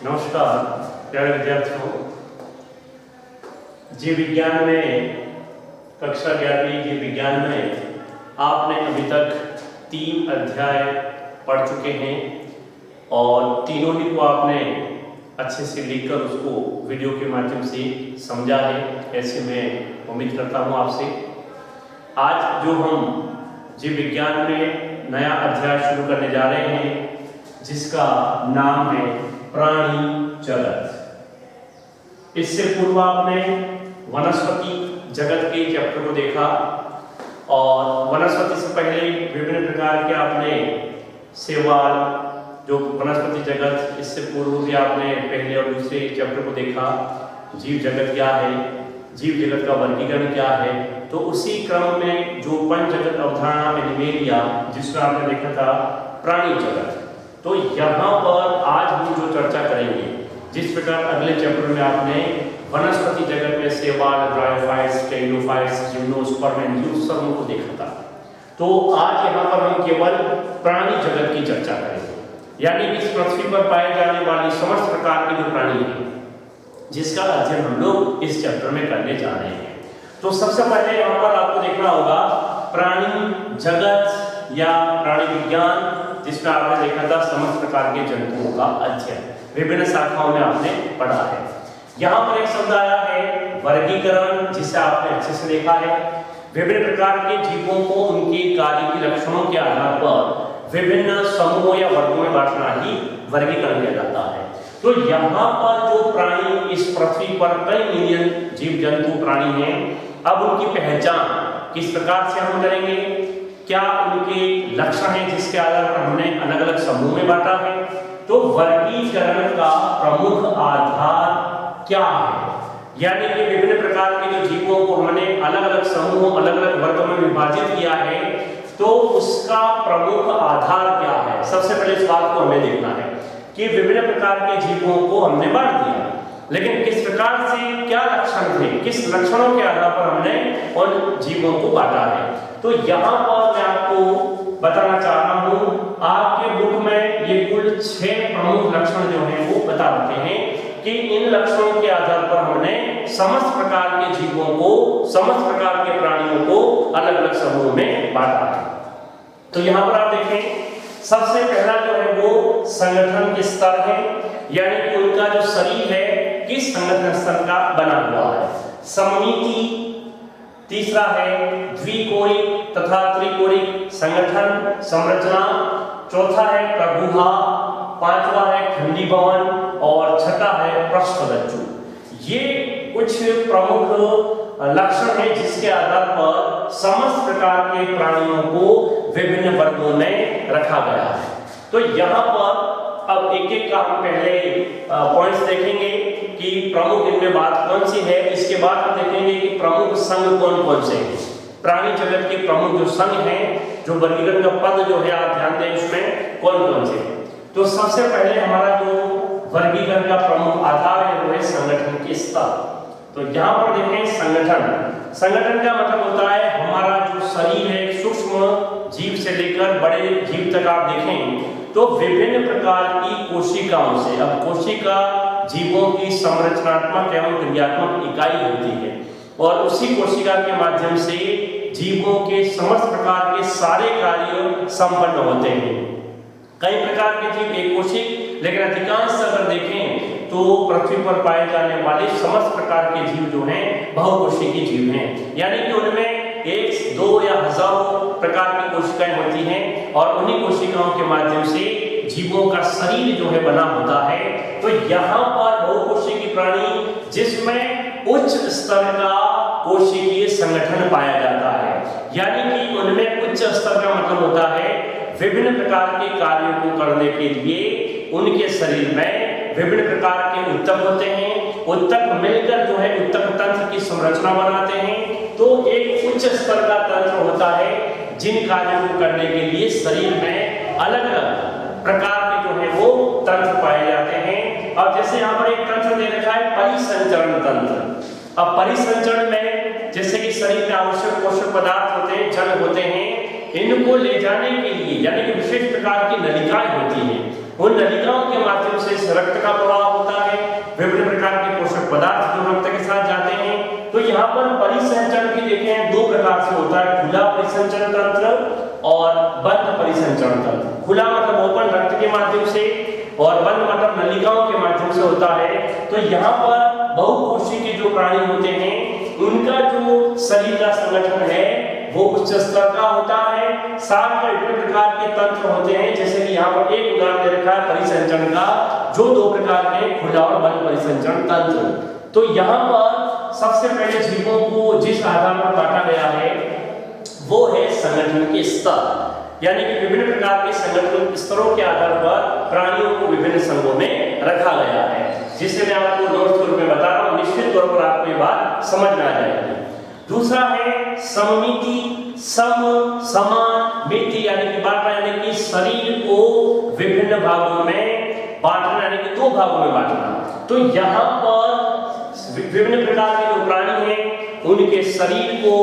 नमस्कार प्यारे विद्यार्थियों। जीव विज्ञान में कक्षा 11वीं जीव विज्ञान में आपने अभी तक 3 अध्याय पढ़ चुके हैं और तीनों ही को आपने अच्छे से लिखकर उसको वीडियो के माध्यम से समझा है, ऐसे मैं उम्मीद करता हूँ आपसे। आज जो हम जीव विज्ञान में नया अध्याय शुरू करने जा रहे हैं जिसका नाम है प्राणी जगत। इससे पूर्व आपने वनस्पति जगत के चैप्टर को देखा और वनस्पति से पहले विभिन्न प्रकार के आपने सेवाल जो वनस्पति जगत, इससे पूर्व भी आपने पहले और दूसरे चैप्टर को देखा। जीव जगत क्या है, जीव जगत का वर्गीकरण क्या है, तो उसी क्रम में जो पंच जगत अवधारणा एनिमेलिया जिसका आपने देखा था प्राणी जगत। तो यहाँ पर आज हम जो चर्चा करेंगे, जिस प्रकार अगले चैप्टर में आपने वनस्पति जगत में सेवाल, ब्रायोफाइट्स, टेरिडोफाइट्स, जिम्नोस्पर्म, एंजियोस्पर्म को देखा था, तो आज यहाँ पर हम केवल प्राणी जगत की चर्चा करेंगे। यानी इस पृथ्वी पर पाए जाने वाली समस्त प्रकार के जो प्राणी हैं जिसका अध्ययन हम लोग इस चैप्टर में करने जा रहे हैं। तो सबसे पहले यहाँ पर आपको देखना होगा प्राणी जगत या प्राणी विज्ञान, जिसमें आपने देखा था समस्त प्रकार के जंतुओं का अध्ययन, विभिन्न शाखाओं में आपने पढ़ा है। यहाँ पर एक शब्द आया है वर्गीकरण, जिसे आपने अच्छे से देखा है। विभिन्न प्रकार के जीवों को उनके कार्य के लक्षणों के आधार पर विभिन्न समूहों या वर्गों में बांटना ही वर्गीकरण किया जाता है। तो यहाँ पर जो प्राणी इस पृथ्वी पर कई मिलियन जीव जंतु प्राणी हैं, अब उनकी पहचान किस प्रकार से हम करेंगे, क्या उनके लक्षण हैं जिसके आधार पर हमने अलग अलग समूह में बांटा है। तो वर्गीकरण का प्रमुख आधार क्या है, यानी कि विभिन्न प्रकार के जो जीवों को हमने अलग अलग समूहों, अलग अलग वर्गों में विभाजित किया है, तो उसका प्रमुख आधार क्या है। सबसे पहले इस बात को हमें देखना है कि विभिन्न प्रकार के जीवों को हमने बांट दिया, लेकिन किस प्रकार से, क्या लक्षण थे, किस लक्षणों के आधार पर हमने उन जीवों को बांटा है। तो यहाँ पर मैं आपको बताना चाह रहा हूँ, आपके बुक में ये कुल 6 प्रमुख लक्षण जो हैं वो बता देते हैं कि इन लक्षणों के आधार पर हमने समस्त प्रकार के जीवों को, समस्त प्रकार के प्राणियों को अलग अलग समूह में बांटा है। तो यहाँ पर आप देखें, सबसे पहला जो है वो संगठन के स्तर है, यानी कि उनका जो शरीर है किस संगठन स्तर का बना हुआ है। सममिति, तीसरा है द्विकोणिक तथा त्रिकोणिक संगठन संरचना, चौथा है प्रगुहा, पांचवा है खंडीभवन और छठा है पृष्ठरज्जु। ये कुछ प्रमुख लक्षण है जिसके आधार पर समस्त प्रकार के प्राणियों को विभिन्न वर्गों में रखा गया है। तो यहाँ पर अब एक एक का हम पहले पॉइंट्स देखेंगे कि प्रमुख इनमें बात कौन सी है। इसके बाद हम देखेंगे कि प्रमुख संघ कौन कौन से हैं, प्राणी जगत के प्रमुख जो संघ हैं, जो वर्गीकरण का पद जो है आप ध्यान दें उसमें कौन कौन से हैं। तो सबसे पहले हमारा जो वर्गीकरण का प्रमुख आधार है वो है संगठन के स्तर। तो यहाँ पर देखें संगठन, संगठन का मतलब होता है हमारा जो शरीर है, सूक्ष्म जीव से लेकर बड़े जीव तक आप देखें तो विभिन्न प्रकार की कोशिकाओं से, अब कोशिका जीवों की संरचनात्मक एवं क्रियात्मक इकाई होती है और उसी कोशिका के माध्यम से जीवों के समस्त प्रकार के सारे कार्य संपन्न होते हैं। कई प्रकार के जीव एक कोशिक, लेकिन अधिकांश अगर देखें तो पृथ्वी पर पाए जाने वाले समस्त प्रकार के जीव जो हैं बहुकोशिकीय जीव हैं, यानी कि उनमें 1, 2 या हजारों प्रकार की कोशिकाएं होती हैं और उन्हीं कोशिकाओं के माध्यम से जीवों का शरीर जो है बना होता है। तो यहाँ पर बहुकोशिकीय प्राणी जिसमें उच्च स्तर का कोशिकीय संगठन पाया जाता है, यानी कि उनमें उच्च स्तर का मतलब होता है विभिन्न प्रकार के कार्यों को करने के लिए उनके शरीर में विभिन्न प्रकार के ऊतक होते हैं। ऊतक मिलकर जो है ऊतक तंत्र की संरचना बनाते हैं। तो एक उच्च स्तर का तंत्र होता है जिन कार्यों को करने के लिए शरीर में अलग अलग प्रकार के जो है वो तंत्र पाए जाते हैं। और जैसे यहाँ पर एक तंत्र दे रखा है परिसंचरण तंत्र। अब परिसंचरण में जैसे कि शरीर में आवश्यक पोषक पदार्थ होते हैं, जल होते हैं, इनको ले जाने के लिए यानी कि विशेष प्रकार की नलिकाएं होती हैं, उन नलिकाओं के माध्यम से रक्त का प्रवाह होता है, विभिन्न प्रकार के पोषक पदार्थ जो रक्त के साथ जाते हैं। तो यहाँ पर परिसंचरण भी देखें दो प्रकार से होता है, खुला परिसंचरण तंत्र और बंद परिसंचरण तंत्र। खुला मतलब ओपन रक्त के माध्यम से और बंद मतलब नलिकाओं के माध्यम से होता है। तो यहाँ पर बहुकोशिकीय जो प्राणी होते हैं उनका जो शरीर का संगठन है वो उच्च स्तर का होता है। साथ में विभिन्न प्रकार के तंत्र होते हैं, जैसे कि यहाँ पर एक उदाहरण दे रखा है परिसंचरण का, जो दो प्रकार के खुला और बंद परिसंचरण तंत्र। तो यहाँ पर सबसे पहले जीवों को जिस आधार पर बांटा गया है वो है संगठन के स्तर, यानी कि विभिन्न प्रकार के संगठन स्तरों के आधार पर प्राणियों को विभिन्न संघों में रखा गया है, जिसे मैं आपको नोट्स के रूप में बता रहा हूँ। निश्चित तौर पर आपको ये बात समझ में आ जाएगी। दूसरा है सममिति, सम समान मिति, यानी कि बांटना, यानी कि शरीर को विभिन्न भागों में बांटना, यानी कि दो भागों में बांटना। तो यहाँ पर विभिन्न प्रकार के जो प्राणी हैं उनके शरीर को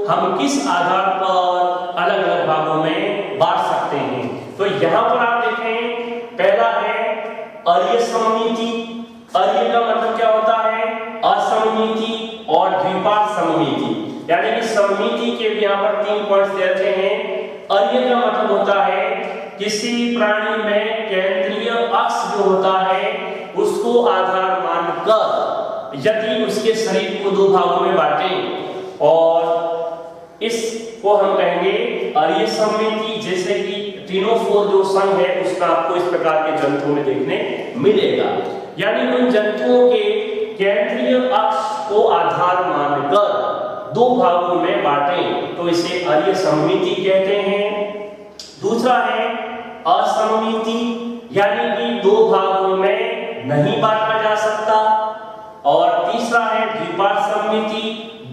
हम किस आधार पर अलग अलग भागों में बांट सकते हैं। तो यहाँ पर आप देखें, पहला है अर्य सममिति। अर्य का मतलब क्या होता है? असममिति और द्विपाद सममिति, यानी कि सममिति के भी यहाँ पर 3 पॉइंट्स दे रखे हैं। अर्य का मतलब होता है किसी प्राणी में केंद्रीय अक्ष जो होता है उसको आधार मानकर यदि उसके शरीर को दो भागों में बांटें, और इसको हम कहेंगे अर्य सममिति। जैसे कि टिनोफोर जो संघ है उसका आपको इस प्रकार के जंतुओं में देखने मिलेगा, यानी उन जंतुओं के केंद्रीय अक्ष को आधार मानकर दो भागों में बांटें तो इसे अर्य सममिति कहते हैं। दूसरा है असममिति, यानी कि दो भागों में नहीं बांटा जा सकता। और तीसरा है द्विपाद सममिति,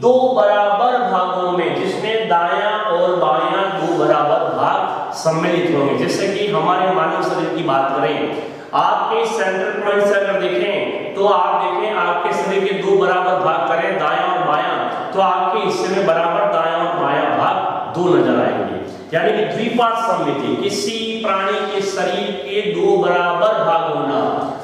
दो बराबर भागों में जिसमें दायां और बायां दो बराबर भाग सम्मिलित होंगे। जैसे कि हमारे मानव शरीर की बात करें, आपके सेंट्रल पॉइंट से अगर देखें तो आप देखें आपके शरीर के दो बराबर भाग करें दायां और बायां, तो आपके हिस्से में बराबर दायां और बायां भाग दो नजर आएंगे। यानी कि द्विपाद सममिति, किसी प्राणी के शरीर के दो बराबर भाग होना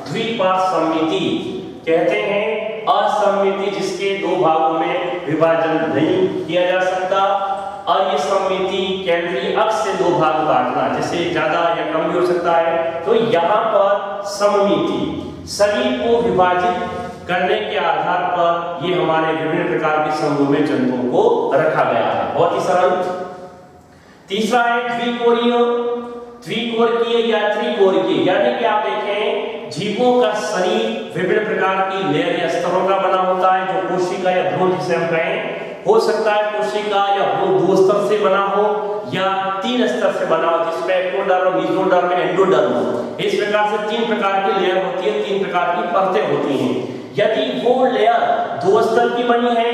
द्विपाद सममिति कहते हैं। असममिति जिसके दो भागों में विभाजन नहीं किया जा सकता। अर्य सममिति केंद्रीय अक्ष से दो भाग बांटना, जैसे ज्यादा या कम भी हो सकता है। तो यहाँ पर सममिति शरीर को विभाजित करने के आधार पर ये हमारे विभिन्न प्रकार के समूह में जंतुओं को रखा गया है, बहुत ही सरल। तीसरा है द्विकोरीय, द्विकोरकीय या त्रिकोरकीय, यानी कि आप देखें जीवों का शरीर विभिन्न प्रकार की लेयर या स्तरों का बना होता है, जो कोशिका या भ्रूण जिसे हम कहें, हो सकता है कोशिका या भ्रूण 2 स्तर से बना हो या 3 स्तर से बना हो, जिसमें एक्टोडर्म, मेसोडर्म, एंडोडर्म, इस प्रकार से 3 प्रकार की लेयर होती है, 3 प्रकार की परतें होती हैं। यदि वो लेयर 2 स्तर की बनी है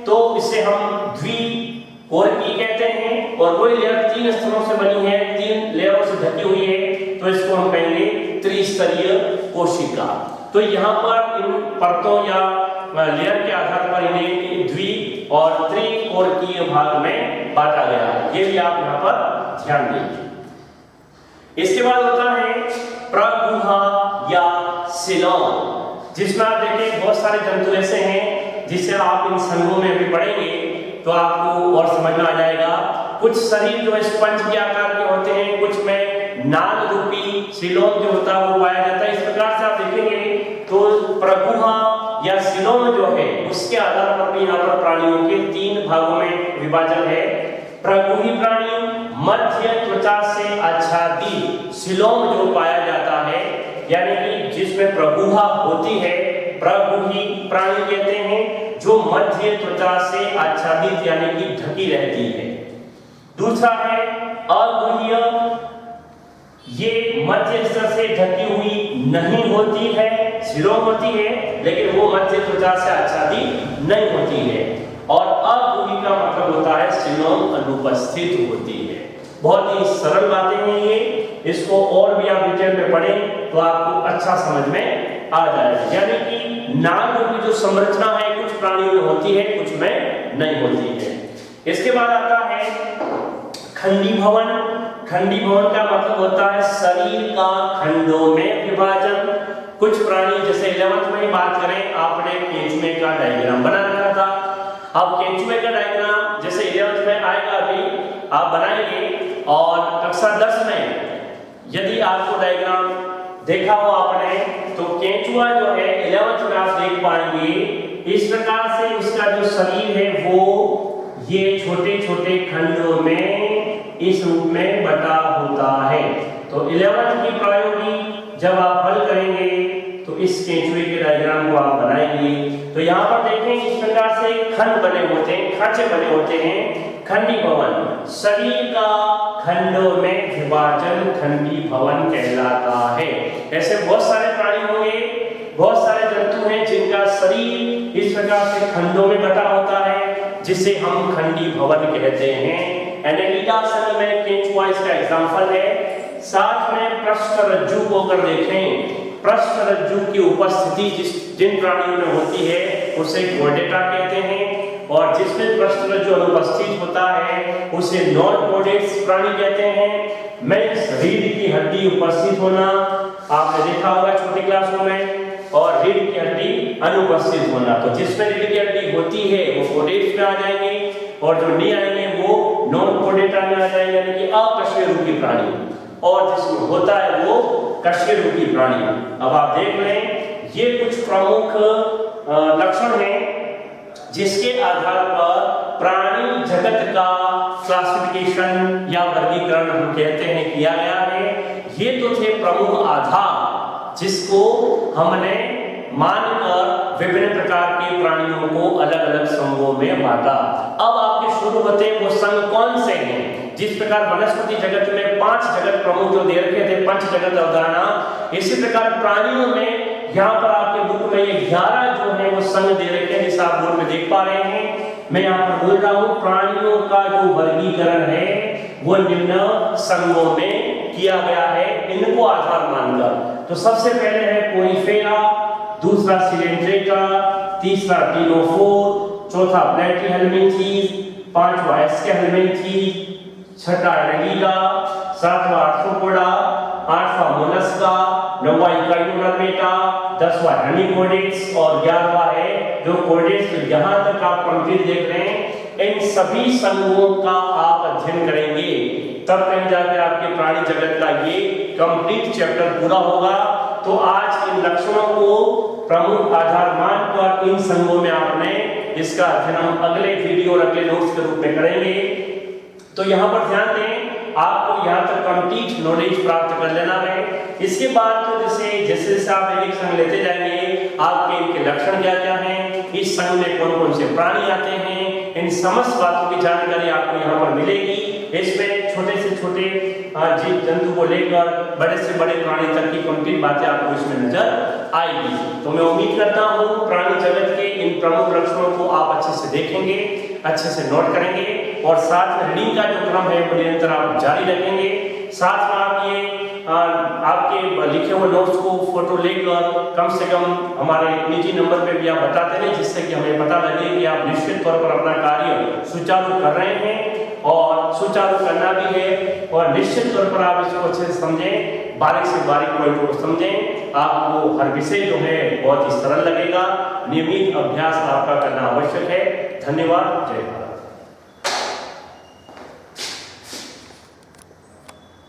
तो इसे हम द्विकोरकीय कहते हैं, और कोई लेयर 3 स्तरों से बनी है, 3 लेयरों से ढकी हुई है, तो इसको हम कहेंगे त्रिस्तरीय कोशिका। तो यहाँ पर इन परतों या लेयर के आधार पर इन्हें द्वि और त्रिकोरकीय भाग में बांटा गया है, ये भी आप यहाँ पर ध्यान दीजिए। इसके बाद होता है प्रगुहा या सीलोम, जिसमें आप देखिए बहुत सारे जंतु ऐसे हैं जिसे आप इन संघों में भी पढ़ेंगे तो आपको और समझ में आ जाएगा। कुछ शरीर जो स्पंज के आकार के होते हैं, कुछ में नाल रूपी सीलोम जो होता है वो पाया जाता है। इस प्रकार से आप देखेंगे तो प्रगुहा या सीलोम जो है उसके आधार पर भी यहाँ पर प्राणियों के 3 भागों में विभाजन है। प्रगुही प्राणी मध्य त्वचा से आच्छादित सीलोम जो पाया जाता है, यानी कि जिसमें प्रगुहा होती है, प्रगुही प्राणी कहते हैं, जो मध्य त्वचा से आच्छादित यानी कि ढकी रहती है। दूसरा है अगुह्य, ये मध्य स्तर से ढकी हुई नहीं होती है, सीलोम होती है लेकिन वो मध्य त्वचा से आच्छादित नहीं होती है। और अगुही का मतलब होता है सीलोम अनुपस्थित होती है। बहुत ही सरल बातें हैं ये, इसको और भी आप डिटेल में पढ़ें तो आपको अच्छा समझ में आ जाएगा। यानी कि नाल रूपी जो संरचना है कुछ प्राणियों में होती है, कुछ में नहीं होती है। इसके बाद आता है खंडीभवन। खंडी भवन का मतलब होता है शरीर का खंडों में विभाजन। कुछ प्राणी, जैसे 11th में ही बात करें, आपने केंचुए का डायग्राम बना रखा था। अब केंचुए का डायग्राम जैसे 11th में आएगा, अभी आप बनाएंगे, और कक्षा 10 में यदि आपको डायग्राम देखा हो आपने, तो केंचुआ जो है 11th में आप देख पाएंगे इस प्रकार से उसका जो शरीर है वो ये छोटे छोटे खंडों में इस रूप में बटा होता है। तो 11th की प्रायोगिक जब आप हल करेंगे तो इस केंचुए के डायग्राम को आप बनाएंगे। तो यहाँ पर देखें इस प्रकार से खंड बने होते हैं, खांचे बने होते हैं। खंडी भवन शरीर का खंडों में विभाजन खंडी भवन कहलाता है। ऐसे बहुत सारे प्राणी होंगे, बहुत सारे जंतु हैं जिनका शरीर इस प्रकार से खंडों में बटा होता है, जिसे हम खंडी भवन कहते हैं। एनेलिडा संघ में केंचुआ इसका एग्जाम्पल है। साथ में पृष्ठरज्जु को अगर देखें, पृष्ठरज्जु की उपस्थिति जिन प्राणियों में होती है उसे कोर्डेटा कहते हैं, और जिसमें पृष्ठरज्जु अनुपस्थित होता है उसे नॉन कोर्डेट्स प्राणी कहते हैं। मेंस रीढ़ की हड्डी उपस्थित होना आपने देखा होगा छोटी क्लासों में, और रीढ़ की हड्डी अनुपस्थित होना। तो जिसमें रीढ़ की हड्डी होती है वो कोर्डेट्स में आ जाएंगे, और जो नहीं आएंगे वो नॉन कोर्डेटा में आ जाएंगे, यानी कि अकशेरुकी प्राणी, और जिसमें होता है वो कशेरुकी प्राणी। अब आप देख लें ये कुछ प्रमुख लक्षण हैं जिसके आधार पर प्राणी जगत का क्लासिफिकेशन या वर्गीकरण हम कहते हैं किया गया है। ये तो थे प्रमुख आधार जिसको हमने मानकर विभिन्न प्रकार के प्राणियों को अलग अलग संघों में बांटा। अब आपके शुरू होते वो संघ कौन से हैं? जिस प्रकार वनस्पति जगत में 5 जगत प्रमुख जो दे रखे थे, पंच जगत अवधारणा, इसी प्रकार प्राणियों में यहाँ पर आपके बुक में ये 11 जो है वो संघ दे रखे हैं, जिसे आप बोर्ड में देख पा रहे हैं। मैं यहाँ पर बोल रहा हूँ प्राणियों का जो वर्गीकरण है वो निम्न संघों में किया गया है, इनको आधार मानकर। तो सबसे पहले है कोनिफेरा, दूसरा सिलेंड्रेटा, तीसरा टिनोफोर, चौथा प्लेटीहेल्मिंथीज, पांचवा एस्केहेल्मिंथीज, छठा एनेलिडा, सातवां आर्थ्रोपोडा, आठवां मोलस्का, नौवां इकाइनोडर्मेटा, 10वां हेमिकोडेट्स और 11वां है जो कोडेट्स। तो यहाँ तक आप कंप्लीट देख रहे हैं। इन सभी संघों का आप अध्ययन करेंगे तब कहीं जाकर आपके प्राणी जगत का ये कंप्लीट चैप्टर पूरा होगा। तो आज इन लक्षणों को प्रमुख आधार मानकर इन संघों में आपने इसका अध्ययन हम अगले वीडियो और अगले नोट्स के रूप में करेंगे। तो यहाँ पर ध्यान दें, आपको यहाँ तक कंप्लीट नॉलेज प्राप्त कर लेना है। इसके बाद तो जैसे जैसे आप एक संघ लेते जाएंगे, आपके इनके लक्षण क्या क्या हैं, इस संघ में कौन कौन से प्राणी आते हैं, इन समस्त बातों की जानकारी आपको यहाँ पर मिलेगी। इसमें छोटे से छोटे जीव जंतु को लेकर बड़े से बड़े प्राणी तक की कंप्लीट बातें आपको इसमें नजर आएगी। तो मैं उम्मीद करता हूँ प्राणी जगत के इन प्रमुख लक्षणों को आप अच्छे से देखेंगे, अच्छे से नोट करेंगे, और साथ में रीडिंग का जो क्रम है वो निरंतर आप जारी रखेंगे। साथ में आप ये आपके लिखे हुए नोट्स को फोटो लेकर कम से कम हमारे निजी नंबर पे भी आप बताते रहें, जिससे कि हमें पता लगे कि आप निश्चित तौर पर अपना कार्य सुचारू कर रहे हैं, और सुचारू करना भी है, और निश्चित तौर पर आप इसको अच्छे से समझें, बारीक से बारीक पॉइंट को समझें। आपको हर विषय जो है बहुत ही सरल लगेगा। नियमित अभ्यास आपका करना आवश्यक है। धन्यवाद। जय हिंद।